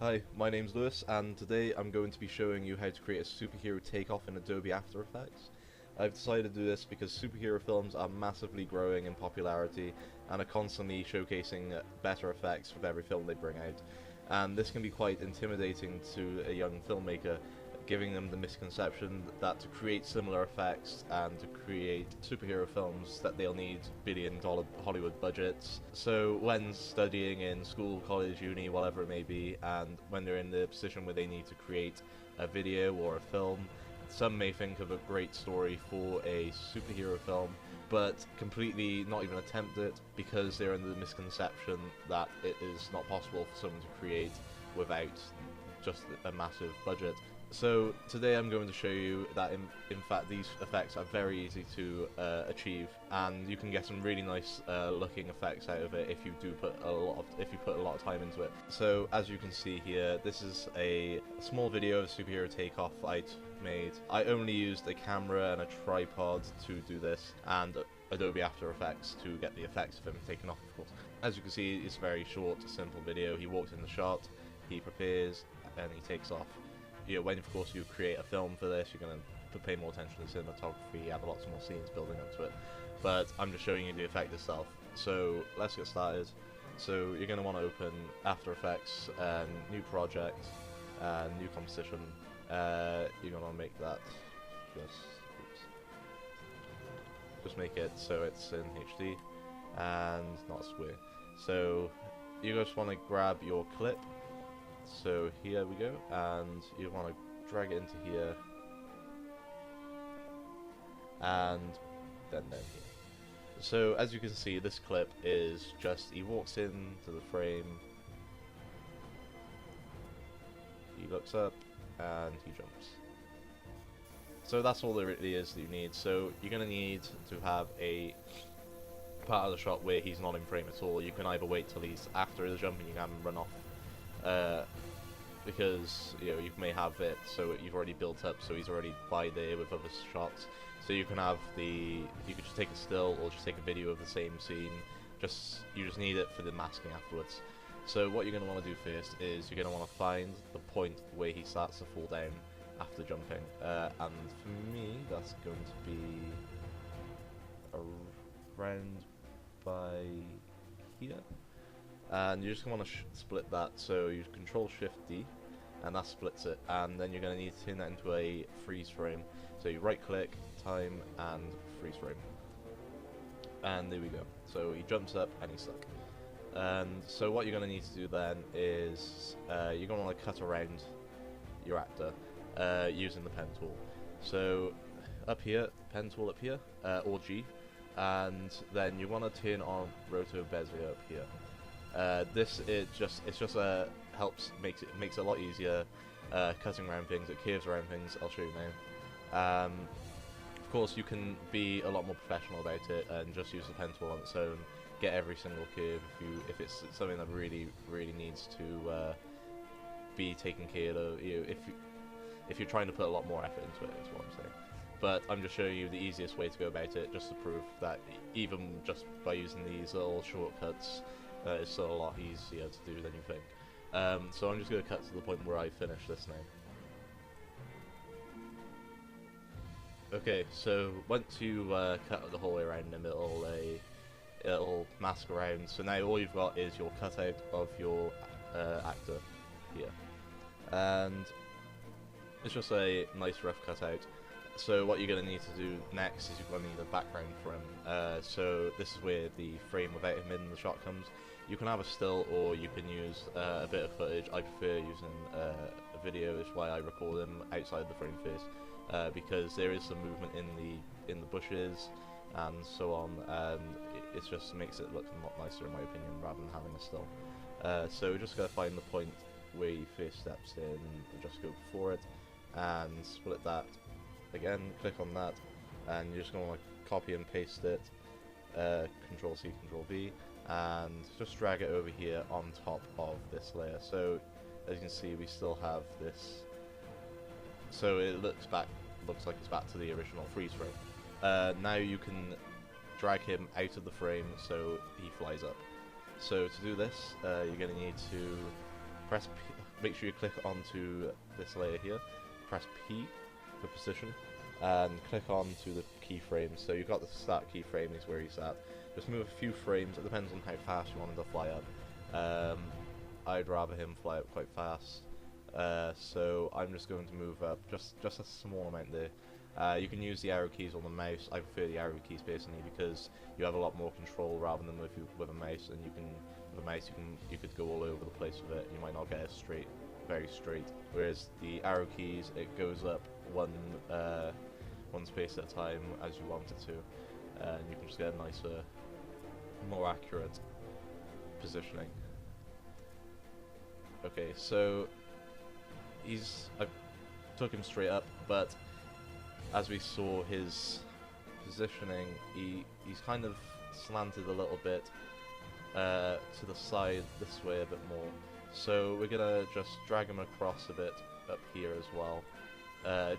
Hi, my name's Lewis, and today I'm going to be showing you how to create a superhero takeoff in Adobe After Effects. I've decided to do this because superhero films are massively growing in popularity and are constantly showcasing better effects with every film they bring out. And this can be quite intimidating to a young filmmaker, giving them the misconception that to create similar effects and to create superhero films that they'll need billion-dollar Hollywood budgets. So when studying in school, college, uni, whatever it may be, and when they're in the position where they need to create a video or a film, some may think of a great story for a superhero film, but completely not even attempt it because they're under the misconception that it is not possible for someone to create without just a massive budget. So today I'm going to show you that in fact these effects are very easy to achieve, and you can get some really nice looking effects out of it if you put a lot of time into it. So as you can see here, this is a small video of superhero takeoff I made. I only used a camera and a tripod to do this, and Adobe After Effects to get the effects of him taken off, of course. As you can see, it's a very short, simple video. He walks in the shot, he prepares, and he takes off. When of course you create a film for this, you're going to pay more attention to cinematography, add lots more scenes building up to it. But I'm just showing you the effect itself. So let's get started. So you're going to want to open After Effects, new project, new composition. You're going to make that just make it so it's in HD and not square. So you just want to grab your clip. So here we go, and you want to drag it into here, and then here. So as you can see, this clip is just, he walks into the frame, he looks up, and he jumps. So that's all there really is that you need. So you're going to need to have a part of the shot where he's not in frame at all. You can either wait till he's after the jump and you can have him run off, because you may have it so you've already built up, so he's already by there with other shots. So you can have you could just take a still or just take a video of the same scene. You just need it for the masking afterwards. So what you're going to want to do first is you're going to want to find the point where he starts to fall down after jumping, and for me that's going to be around by here. And you're just going to want to split that, so you Control Shift D, and that splits it. And then you're going to need to turn that into a freeze frame. So you right click, time, and freeze frame. And there we go. So he jumps up and he's stuck. And so what you're going to need to do then is you're going to want to cut around your actor using the pen tool. So up here, pen tool up here, or G, and then you want to turn on Roto Bezier up here. This makes it a lot easier cutting around things. It curves around things. I'll show you now. Of course, you can be a lot more professional about it and just use the pen tool on its own. Get every single curve if it's something that really needs to be taken care of. If you're trying to put a lot more effort into it, is what I'm saying. But I'm just showing you the easiest way to go about it, just to prove that even just by using these little shortcuts, it's still a lot easier to do than you think. So I'm just going to cut to the point where I finish this now. Okay, so once you cut the whole way around him, it'll mask around. So now all you've got is your cutout of your actor here, and it's just a nice rough cutout. So what you're going to need to do next is you're going to need a background for him. So this is where the frame without him in the shot comes. You can have a still, or you can use a bit of footage. I prefer using a video, is why I record them outside the frame first, because there is some movement in the bushes and so on. It just makes it look a lot nicer in my opinion, rather than having a still. So we're just going to find the point where he first steps in, and just go for it, and split that. Again, click on that, and you're just going to want to copy and paste it, Control C, Control V, and just drag it over here on top of this layer. So as you can see, we still have this, so it looks like it's back to the original freeze frame. Now you can drag him out of the frame so he flies up. So to do this, you're going to need to make sure you click onto this layer here, press P for position, and click onto the keyframes. So you've got the start keyframe is where he's at. Just move a few frames, it depends on how fast you want him to fly up. I'd rather him fly up quite fast, so I'm just going to move up just a small amount there. You can use the arrow keys on the mouse. I prefer the arrow keys personally because you have a lot more control rather than with a mouse, and with a mouse you could go all over the place with it. You might not get it straight, very straight. Whereas the arrow keys, it goes up one space at a time as you want it to, and you can just get a nicer, more accurate positioning. Okay, so I took him straight up, but as we saw his positioning, he's kind of slanted a little bit to the side this way a bit more. So we're gonna just drag him across a bit up here as well,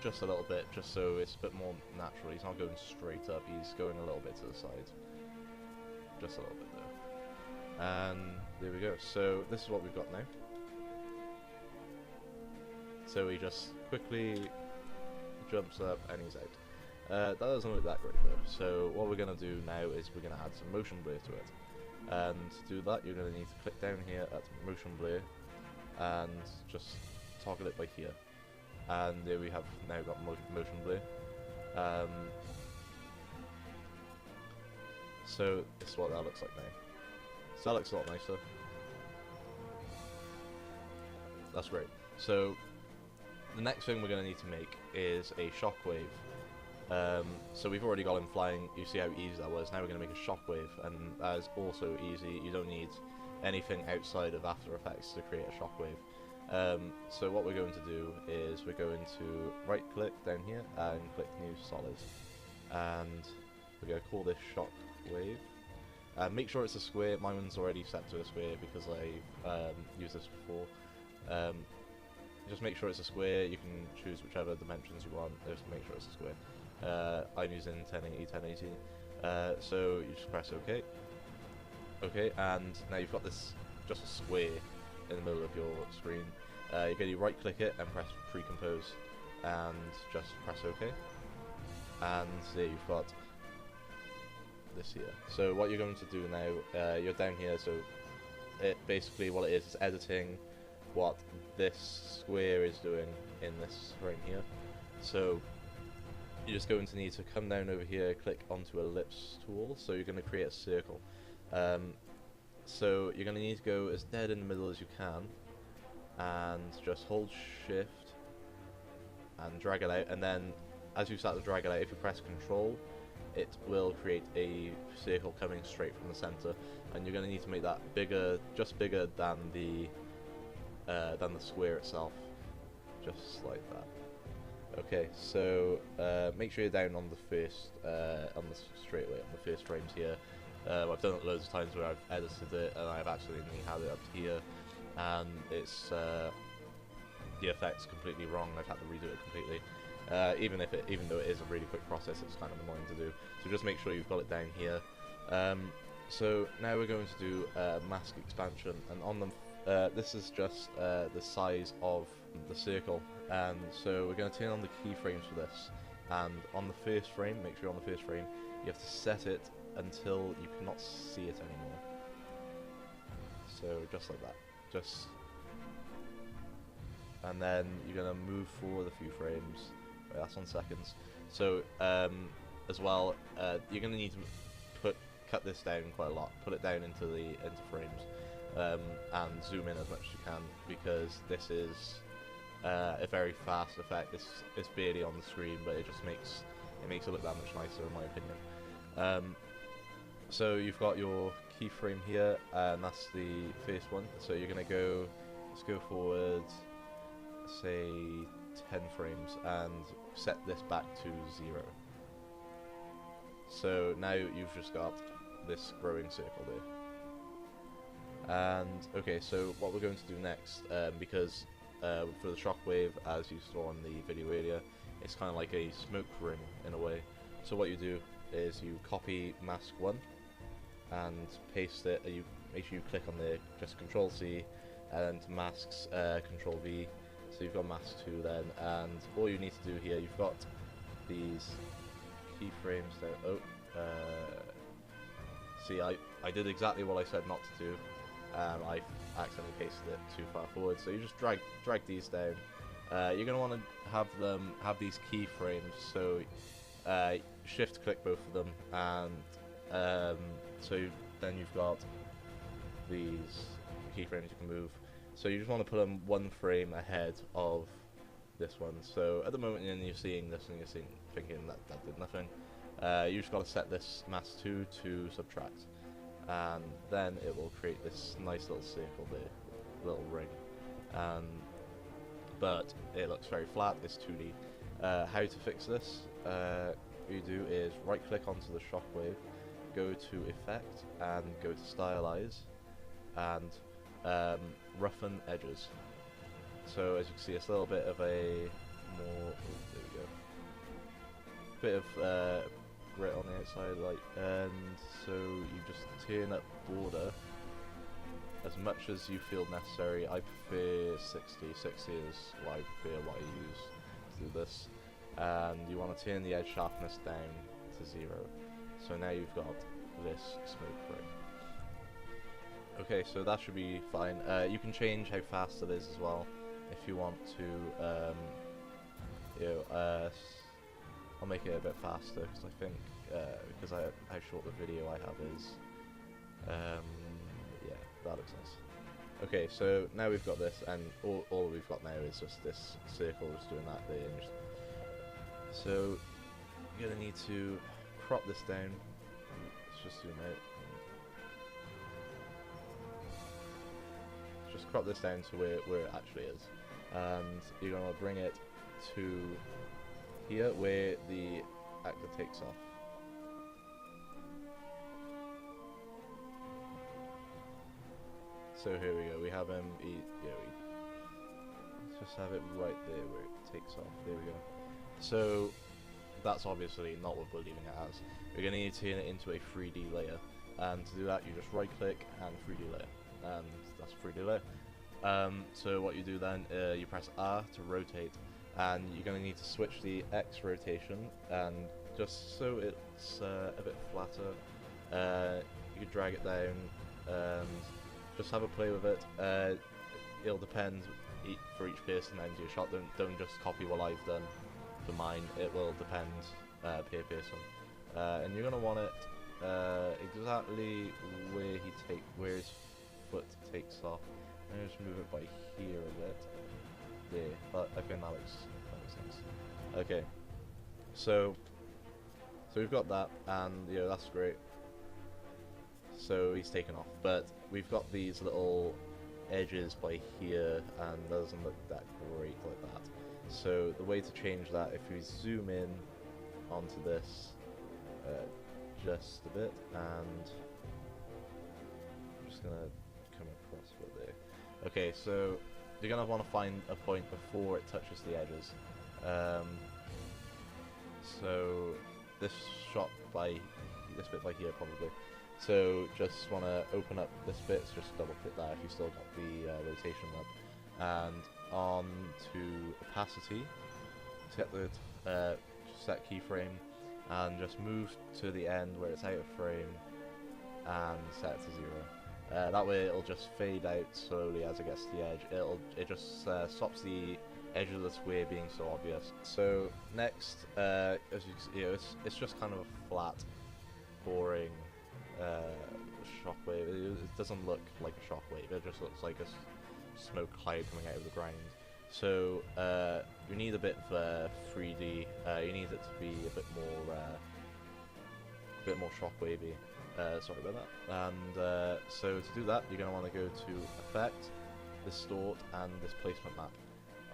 just a little bit, just so it's a bit more natural. He's not going straight up, he's going a little bit to the side. Just a little bit there. And there we go. So this is what we've got now. So he just quickly jumps up and he's out. That doesn't look that great though. So what we're going to do now is we're going to add some motion blur to it. And to do that you're going to need to click down here at motion blur and just toggle it by here. And there we have now got motion blur. So this is what that looks like now. So that looks a lot nicer. That's great. So the next thing we're going to need to make is a shockwave. So we've already got him flying. You see how easy that was. Now we're going to make a shockwave, and that is also easy. You don't need anything outside of After Effects to create a shockwave. So what we're going to do is we're going to right click down here and click new solid, and we're going to call this shockwave. Make sure it's a square. My one's already set to a square because I used this before. Just make sure it's a square. You can choose whichever dimensions you want. Just make sure it's a square. I'm using 1080, 1080. So you just press OK. OK, and now you've got this just a square in the middle of your screen. You're going to right click it and press pre-compose, and just press OK. And there you've got this here. So what you're going to do now, you're down here. So it basically what it is editing what this square is doing in this frame here. So you're just going to need to come down over here, click onto ellipse tool. So you're going to create a circle. So you're going to need to go as dead in the middle as you can, and just hold shift and drag it out. And then as you start to drag it out, if you press control, it will create a circle coming straight from the center, and you're going to need to make that bigger, just bigger than the square itself, just like that. Okay, so make sure you're down on the first, on the straightaway, on the first frames here. I've done it loads of times where I've edited it and I've accidentally had it up here, and it's the effect's completely wrong. I've had to redo it completely. Even though it is a really quick process, it's kind of annoying to do. So just make sure you've got it down here. So now we're going to do mask expansion, and on them. This is just the size of the circle, and so we're going to turn on the keyframes for this, and on the first frame, make sure you're on the first frame, you have to set it until you cannot see it anymore. So just like that, and then you're going to move forward a few frames. Wait, that's on seconds. So as well, you're going to need to cut this down quite a lot, put it down into frames. And zoom in as much as you can, because this is a very fast effect. It's barely on the screen, but it just makes it look that much nicer in my opinion. So you've got your keyframe here, and that's the first one. So you're gonna let's go forward, say 10 frames, and set this back to 0. So now you've just got this growing circle there. And okay, so what we're going to do next, because for the shockwave, as you saw in the video earlier, it's kind of like a smoke ring in a way. So what you do is you copy mask 1 and paste it. You make sure you click on there, just Control C, and to masks, Control V. So you've got mask 2 then, and all you need to do here, you've got these keyframes there. Oh, see, I did exactly what I said not to do. I accidentally pasted it too far forward. So you just drag these down. You're gonna want to have these keyframes. So shift click both of them, and then you've got these keyframes you can move. So you just want to put them one frame ahead of this one. So at the moment you're seeing this and you're thinking that did nothing. You just got to set this mask 2 to subtract, and then it will create this nice little circle there, little ring. But it looks very flat. It's 2D. How to fix this? What you do is right click onto the shockwave, go to Effect, and go to Stylize, and roughen edges. So as you can see, it's a little bit of a more, there we go, bit of grit on the outside, and so you just turn up border as much as you feel necessary. I prefer 60 is what I prefer, what I use to do this. And you want to turn the edge sharpness down to 0. So now you've got this smoke ring. Okay, so that should be fine. You can change how fast it is as well if you want to. I'll make it a bit faster because I think because how short the video I have is. Yeah, that looks nice. Okay, so now we've got this, and all we've got now is just this circle, just doing that there. And so you're gonna need to crop this down. Let's just zoom out. Just crop this down to where it actually is, and you're gonna bring it to here where the actor takes off. So here we go. We have him. Let's just have it right there where it takes off. There we go. So that's obviously not what we're leaving it as. We're going to need to turn it into a 3D layer, and to do that you just right click and 3D layer, and that's 3D layer. So what you do then, you press R to rotate, and you're going to need to switch the X rotation, and just so it's a bit flatter, you can drag it down and just have a play with it. It'll depend for each person that you shot. Don't just copy what I've done for mine. It will depend per person, and you're gonna want it exactly where his foot takes off. I'm just move it by here a bit. There, but I think that makes sense. Okay, so we've got that, and yeah, that's great. So he's taken off, but we've got these little edges by here, and that doesn't look that great like that. So the way to change that, if we zoom in onto this just a bit, and I'm just gonna come across with there. Okay, so you're gonna want to find a point before it touches the edges. So this shot by this bit by here probably. So just want to open up this bit, so just double click that if you still got the rotation up, and on to opacity, set the set keyframe, and just move to the end where it's out of frame, and set it to 0. That way it'll just fade out slowly as it gets to the edge. It just stops the edge of the square being so obvious. So next, as you can see, it's just kind of a flat, boring shockwave. It doesn't look like a shockwave. It just looks like a smoke cloud coming out of the ground. So you need a bit of 3D. You need it to be a bit more shockwavy. Sorry about that. And so to do that, you're going to want to go to Effect, Distort, and Displacement Map.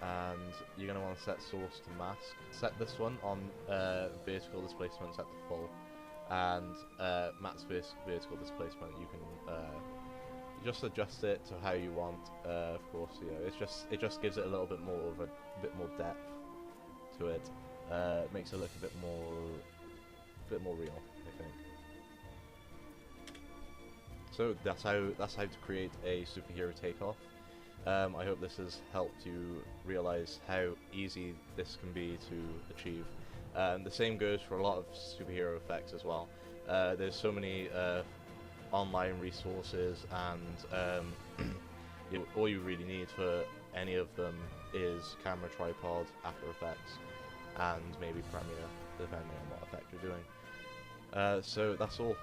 And you're going to want to set Source to Mask. Set this one on vertical displacement, set to full. And Matt's vertical displacement, you can just adjust it to how you want. Of course, you know, it just gives it a little bit more of a bit more depth to it. Makes it look a bit more real, I think. So that's how to create a superhero takeoff. I hope this has helped you realize how easy this can be to achieve. The same goes for a lot of superhero effects as well. There's so many online resources, and all you really need for any of them is camera, tripod, After Effects, and maybe Premiere, depending on what effect you're doing. So that's all.